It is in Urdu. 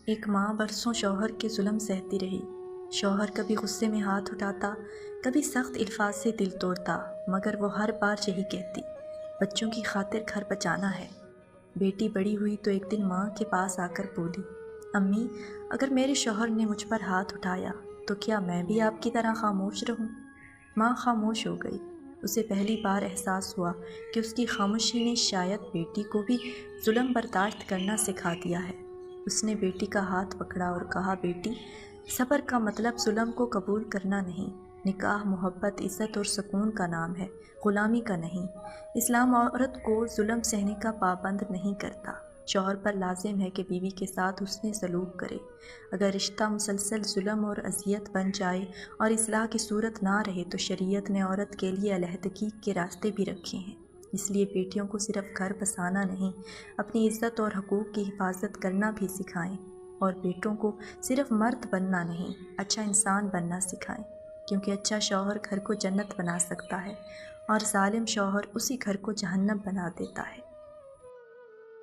ایک ماں برسوں شوہر کے ظلم سہتی رہی۔ شوہر کبھی غصے میں ہاتھ اٹھاتا، کبھی سخت الفاظ سے دل توڑتا، مگر وہ ہر بار یہی کہتی، بچوں کی خاطر گھر بچانا ہے۔ بیٹی بڑی ہوئی تو ایک دن ماں کے پاس آ کر بولی، امی، اگر میرے شوہر نے مجھ پر ہاتھ اٹھایا تو کیا میں بھی آپ کی طرح خاموش رہوں؟ ماں خاموش ہو گئی۔ اسے پہلی بار احساس ہوا کہ اس کی خاموشی نے شاید بیٹی کو بھی ظلم برداشت کرنا سکھا دیا ہے۔ اس نے بیٹی کا ہاتھ پکڑا اور کہا، بیٹی، صبر کا مطلب ظلم کو قبول کرنا نہیں۔ نکاح محبت، عزت اور سکون کا نام ہے، غلامی کا نہیں۔ اسلام عورت کو ظلم سہنے کا پابند نہیں کرتا۔ شوہر پر لازم ہے کہ بیوی کے ساتھ حسن سلوک کرے۔ اگر رشتہ مسلسل ظلم اور اذیت بن جائے اور اصلاح کی صورت نہ رہے تو شریعت نے عورت کے لیے علیحدگی کے راستے بھی رکھے ہیں۔ اس لیے بیٹیوں کو صرف گھر بسانا نہیں، اپنی عزت اور حقوق کی حفاظت کرنا بھی سکھائیں، اور بیٹوں کو صرف مرد بننا نہیں، اچھا انسان بننا سکھائیں، کیونکہ اچھا شوہر گھر کو جنت بنا سکتا ہے اور ظالم شوہر اسی گھر کو جہنم بنا دیتا ہے۔